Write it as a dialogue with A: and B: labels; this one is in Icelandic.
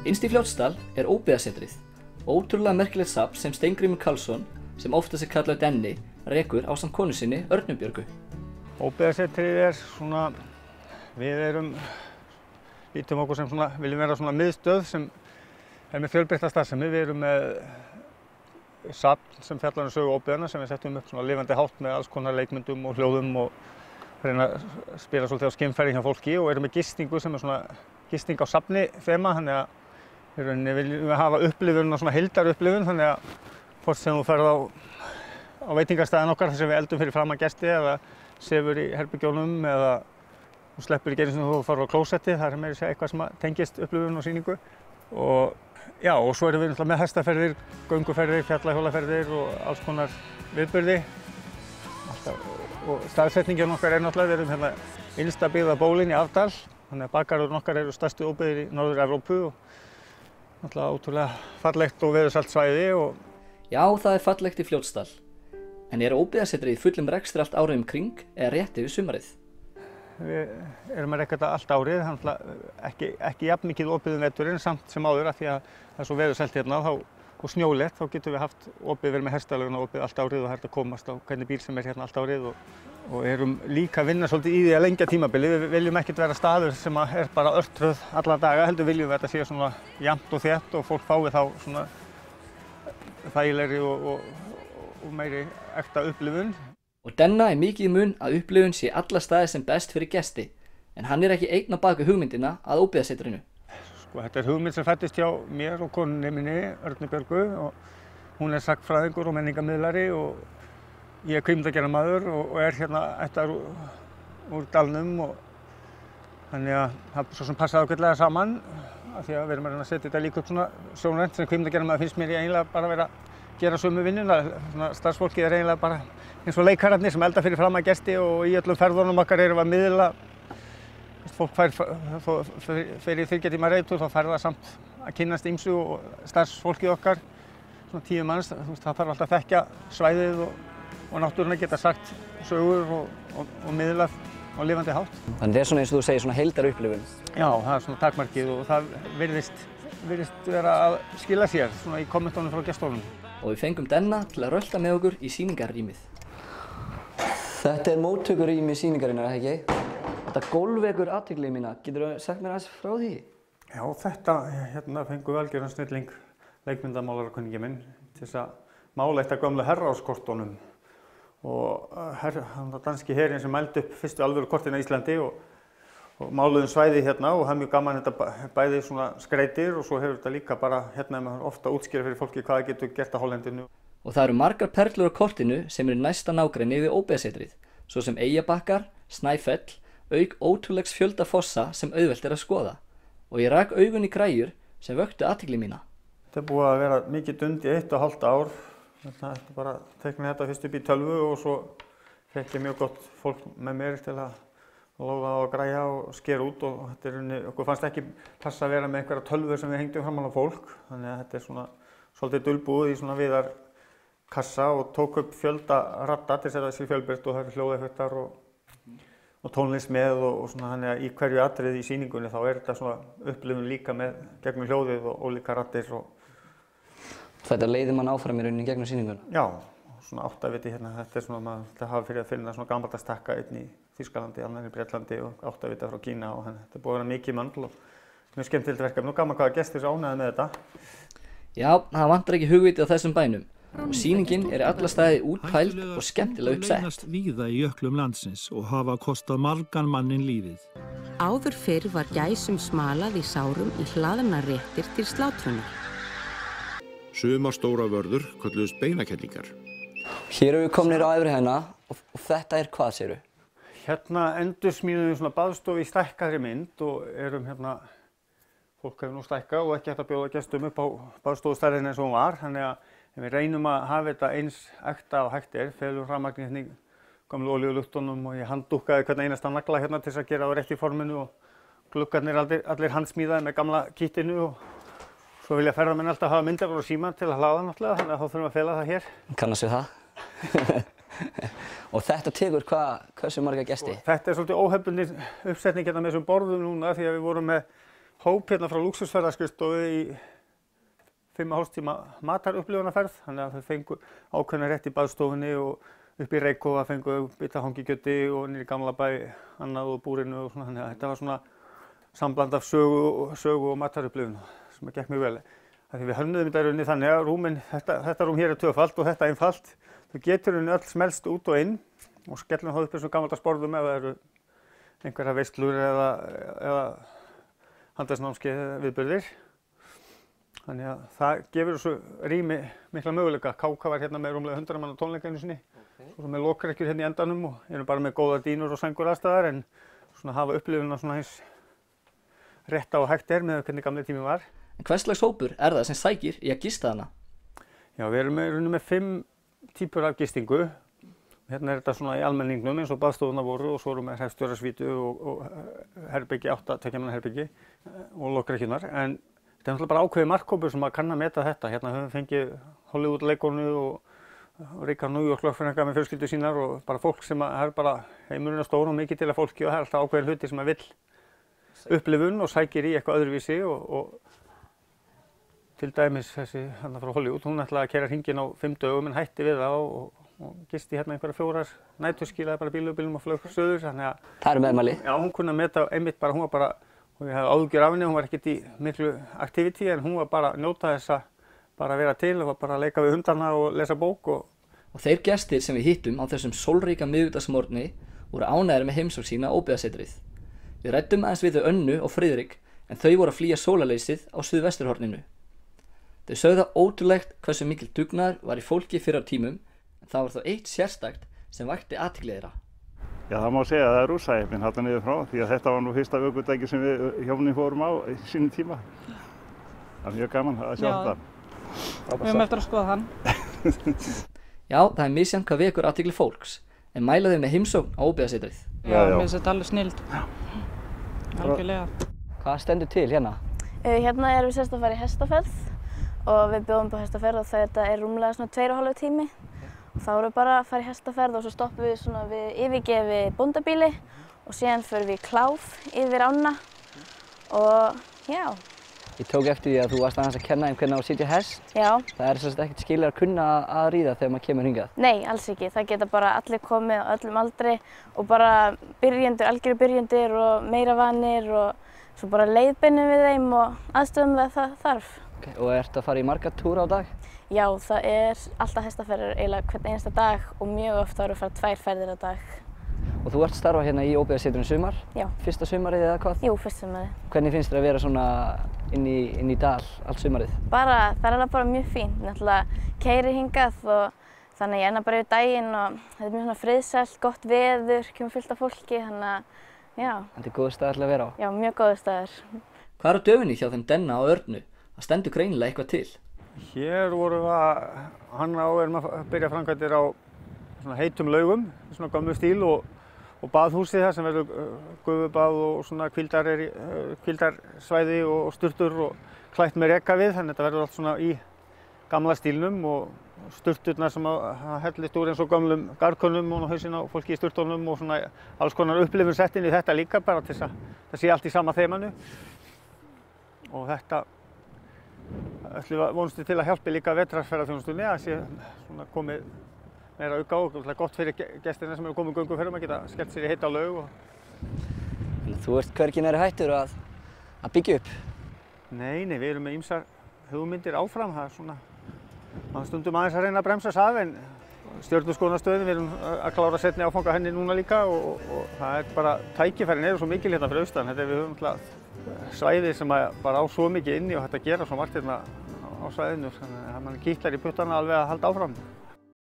A: Innst í Fljótsdal er Óbyggðasetrið, ótrúlega merkilegt safn sem Steingrímur Karlsson, sem oftast kallað Denni, rekur ásamt konu sinni Örnu Björgu.
B: Óbyggðasetrið svona, lítum okkur sem svona, viljum vera svona miðstöð sem með fjölbreytta starfsemi. Við erum með safn sem fjallar sögu óbyggðanna sem við settum upp svona lifandi hátt með alls konar leikmyndum og hljóðum og reyna að spila svolítið á skynfæri hjá fólki og erum með gistingu sem svona gisting á safni þema, þannig að í rauninni viljum við hafa upplifun og svona heildarupplifun, þannig að hvort sem þú ferð á veitingastæðin okkar þar sem við eldum fyrir framan gesti eða sefur í herbergjónum eða þú sleppur í gerðin sem þú farið á klósetti, það meira að segja eitthvað sem tengist upplifun og sýningu. Og svo erum við náttúrulega með hestaferðir, gönguferðir, fjallahjólaferðir og alls konar viðburði. Og staðsetningin okkar náttúrulega, við erum hérna innsta byggða bólinn í Afdal, þannig að bakgarðurinn okkar eru stærstu óbyggðir í Norður-Evrópu og náttúrulega ótrúlega fallegt og veðursælt svæði.
A: Já, það er fallegt í Fljótsdal. En er Óbyggðasetrið í fullum rekstri allt árið kring eða rétt yfir sumarið?
B: Við erum að reka þetta allt árið, ekki jafn mikið opið veturinn samt sem áður af því að það er svo veðursælt hérna og snjólegt, þá getum við haft opið verið með hestalöguna opið allt árið og hægt að komast á hvernig bíl sem er hérna allt árið og erum líka að vinna svolítið í því að lengja tímabilið. Við viljum ekkert vera staður sem er bara örtröð alla daga, heldur viljum við að þetta sé svona jafnt og þétt og fólk fái þá svona þægilegri og meiri ekta upplifun.
A: Og Denna er mikið í mun að upplifun sé alla staði sem best fyrir gesti, en hann er ekki einn á bak við hugmyndina að Óbyggðasetrinu.
B: Þetta er hugmynd sem fæddist hjá mér og konunni minni, Örnu Björgu, og hún er sagnfræðingur og menningarmiðlari og ég er kvikmyndagerðarmaður og er hérna ættar úr dalnum og þannig að það svo sem passaði ágætlega saman af því að við erum að reyna að setja þetta líka upp svona sjónrænt sem kvikmyndagerðarmaður finnst mér eiginlega bara að vera að gera sömu vinnuna. Starfsfólkið er eiginlega bara eins og leikararnir sem elda fyrir framan gesti og í öllum ferðunum okkar erum við að miðla. Fólk fer í 3 tíma reiðtúr, þá fær það samt að kynnast ýmsu og starfsfólkið okkar, svona 10 manns, það þarf alltaf að þekkja svæðið og náttúruna geta sagt sögur og miðlað á lifandi hátt.
A: Þannig það er svona eins og þú segir svona heildarupplifun?
B: Já, það er svona takmarkið og það virðist vera að skila sér svona í kommentunum frá gestunum.
A: Og við fengum Denna til að rölta með okkur í sýningarrýmið. Þetta er móttökurrými sýningarinnar, ekki? Þetta gólf vekur athygli mína. Geturðu sagt mér aðeins frá því?
B: Já, þetta hérna fengum við algjöran snilling leikmyndamálarkunningi minn til þess að mála eitt af gömlu herráðskortunum. Og danski herinn sem mældi upp fyrstu alvöru kortin á Íslandi og máluðum svæði hérna og það er mjög gaman þetta bæði svona skreitir og svo hefur þetta líka bara hérna ofta útskýra fyrir fólki hvað það getur gert á Hollendinu.
A: Og það eru margar perlur á kortinu sem eru næsta nágrenni við Óbyggðasetrið, svo sem Eyjabakkar, Snæfell, auk ótrúlegs fjölda fossa sem auðvelt er að skoða. Og ég rak augun í græjur sem vöktu athygli mína.
B: Þetta er búið að vera mikið dund í 1,5 ár. Þetta er bara að teikna þetta fyrst upp í tölvu og svo fekk ég mjög gott fólk með mér til að lóða á að græja og skera út og þetta er okkur fannst ekki passa að vera með einhverja tölvur sem við hengdum fram á fólk. Þannig að þetta er svona svolítið dulbúið í svona viðar kassa og tók upp fjölda radda til þess að það sé fjölbreytt og það eru hljóðeffektar og tónlist með og svona þannig að í hverju atriði í sýningunni þá er þetta svona upplifun líka með gegnum hljóðið og ólíka raddir
A: Þetta leiðir mann áfram í rauninni gegnum sýninguna?
B: Já, svona áttaviti hérna, þetta er svona maður hafa fyrir að finna svona gammaldags takka einn í Þýskalandi, annar í Bretlandi og áttavita frá Kína og þetta er búið að vera mikið mandl og mjög skemmtilegt verkefni og gaman hvaða gestir svo ánægði með þetta.
A: Já, það vantar ekki hugvitið á þessum bænum. Og sýningin er alla staði útpæld og skemmtilega uppsett.
C: Leynast víða í jöklum landsins og hafa kostað margan mannin lífið.
D: Áður fyrr var gæsum smalað í sárum í hlaðnar réttir til slátrunar.
E: Sumar stóra vörður kölluðust beinakellingar.
A: Hér erum við komnir á efri hæðina og þetta er hvað, segirðu?
B: Hérna endursmíðum við svona baðstofu í stækkaðri mynd og erum hérna, fólk hefur nú stækkað og ekki hægt að bjóða gestum upp á baðstofustærðina eins og hún var, þannig að við reynum að hafa þetta eins ekta og hægt er, felum rafmagnið hérna í gömlu olíuluktunum og ég handdúkkaði hvern einasta nagla hérna til þess að gera það rétt í forminu og gluggarnir allir handsmíðaði með gamla kítinu og svo vilja ferðamenn alltaf hafa myndavél og síma til að hlaða náttúrulega, þannig að þá þurfum við að fela það hér.
A: Kannast við það. Og þetta tekur hversu marga gesti?
B: Þetta er svolítið óhefbundin uppsetning hérna með þessum borðum núna því að við vorum með hóp hérna frá lúxusferðaskrifstofu í 5,5 tíma matarupplifunarferð, þannig að þau fengu ákveðna rétt í baðstofunni og upp í Reykjavík fengu bita hangikjöti og niður í Gamla bæ annað og búrinu og svona, þannig að þetta var svona sambland af sögu og matarupplifun sem gekk mjög vel. Því við hönnuðum þetta í rauninni þannig að rúmin, þetta rúm hér er tvöfalt og þetta einfalt. Þau getur rauninni öll smelst út og inn og skellum það upp eins og gamaldags borðum ef það eru einhverja veislur eða handverksnámskeið viðburðir. Þannig að það gefur þessu rými mikla möguleika. KK var hérna með rúmlega 100 manna tónleika einu sinni. Svo með lokrekkjur hérna í endanum og erum bara með góðar dýnur og sængur aðstæðar en svona hafa upplifuna svona eins rétta og hægt með hvernig gamli tími var.
A: En hvers slags hópur er það sem sækir í að gista hana?
B: Já, við erum með 5 típur af gistingu. Hérna er þetta svona í almenningnum eins og baðstofuna voru og svo erum við hreppstjórasvítu og herbyggi, 8 tveggja-manna herbyggi og lokrekkjurnar. En þetta er náttúrulega bara ákveðið markhópur sem að kann að meta þetta. Hérna höfum við fengið Hollywood-leikonu og ríkar New York lögfræðinga með fjölskyldu sínar og bara fólk sem er bara heimurinn er stór og mikið til að fólki og það er alltaf ákveðin hluti sem að vill upplifun og sækir í eitthvað öðruvísi og til dæmis þessi hérna frá Hollywood, hún ætlaði að keyra hringinn á 5 dögum en hætti við það og gisti hérna einhverja 4 nætur, skilaði bara bílum og flög söður, þannig að
A: Það eru meðmæli.
B: Já, hún kunni að meta einmitt bara, hún var bara, og ég hefði áhyggjur af henni, hún var ekkert í miklu activity en hún var bara að njóta þess að bara vera til og bara að leika við hundana og lesa bók
A: Og þeir gestir sem við hittum á þessum sólríka miðvikudagsmorgni voru ánægðir með heimsókn sína á óbyggðasetrið. Við ræddum aðeins við þau Önnu og Friðrik en þau voru að flýja sólarleysið á suðvesturhorninu. Þau sögðu ótrúlegt hversu mikil dugnaður var í fólki fyrir á tímum en það var þó eitt sérstakt sem vakti athygli þeirra.
F: Já, það má segja að það er rússæfinn þarna niður frá því að þetta var nú fyrsta ökutæki sem við hjónin fórum á í sínum tíma. Það er mjög gaman að sjá þetta.
G: Við höfum eftir að skoða hann.
A: Já, það er misjafnt hvað vekur athygli fólks en mæla þau með heimsókn á óbyggðasetrið.
G: Já, mér finnst þetta alveg snilld. Algjörlega.
A: Hvað stendur til hérna?
H: Hérna erum við sérst að fara í hestaferð og við bjóðum upp á hestaferð og þetta er rúmlega svona 2,5 tími. Og þá erum við bara að fara í hestaferð og svo stoppum við svona við yfirgefi bóndabíli og síðan förum við í kláf yfir ána og já.
A: Ég tók eftir því að þú varst aðeins að kenna þeim hvernig á að sitja hest.
H: Já.
A: Það er svolítið ekkert skilið að kunna að ríða þegar maður kemur hingað.
H: Nei, alls ekki. Það geta bara allir komið á öllum aldri og bara byrjendur, algjörir byrjendur og meira vanir og svo bara leiðbeinum við þeim og aðstöðum það þarf.
A: Okay. Og ertu að fara í marga túra á dag?
H: Já, það er alltaf hestaferðir eiginlega hvern einasta dag og mjög oft eru að fara 2 ferðir á dag.
A: Og þú ert að starfa hérna í óbyggðasetrinu sumar?
H: Já.
A: Fyrsta sumarið eða hvað?
H: Jú, fyrsta sumarið.
A: Hvernig finnst þér að vera svona inn í dal allt sumarið?
H: Bara, það er bara mjög fínt. Náttúrulega keyri hingað og þannig að ég enna bara yfir daginn og þetta er mjög svona friðsælt, gott veður, kemur fullt af fólki, þannig að, já.
A: Þetta er góður staður til að vera á?
H: Já, mjög góður staður.
A: Hvað er á döfinni hjá þeim Denna og Örnu? Það stendur greinilega eitthvað til.
B: Hér vorum við að hanna og erum að byrja framkvæmdir á svona heitum laugum, svona gömlu stíl og baðhúsið þar sem verður gufubað og svona hvíldarsvæði og sturtur og klætt með rekavið, þannig að þetta verður allt svona í gamla stílnum og sturturnar sem að hellist úr eins og gömlum garðkönnum og hausinn á fólki í sturtunum og svona alls konar upplifun sett inn í þetta líka bara til þess að það sé allt í sama þemanu. Og þetta ætlum við vonumst til að hjálpi líka vetrarferðaþjónustunni að sé svona komið meira auka og gott fyrir gestina sem eru komið gönguferðum að geta skellt sér í heita laug.
A: Þú ert hvergi nærri hættur að byggja upp?
B: Nei, við erum með ýmsar hugmyndir áfram. Það er svona, maður stundum aðeins að reyna að bremsa sig af en stjörnuskoðunarstöðin, við erum að klára seinni áfanga henni núna líka og það er bara tækifærin eru svo mikil hérna fyrir austan. Þetta við höfum náttúrulega svæði sem bara á svo mikið inni og hægt að gera svo margt hérna á svæðinu, þannig að mann kitlar í puttana alveg að halda áfram.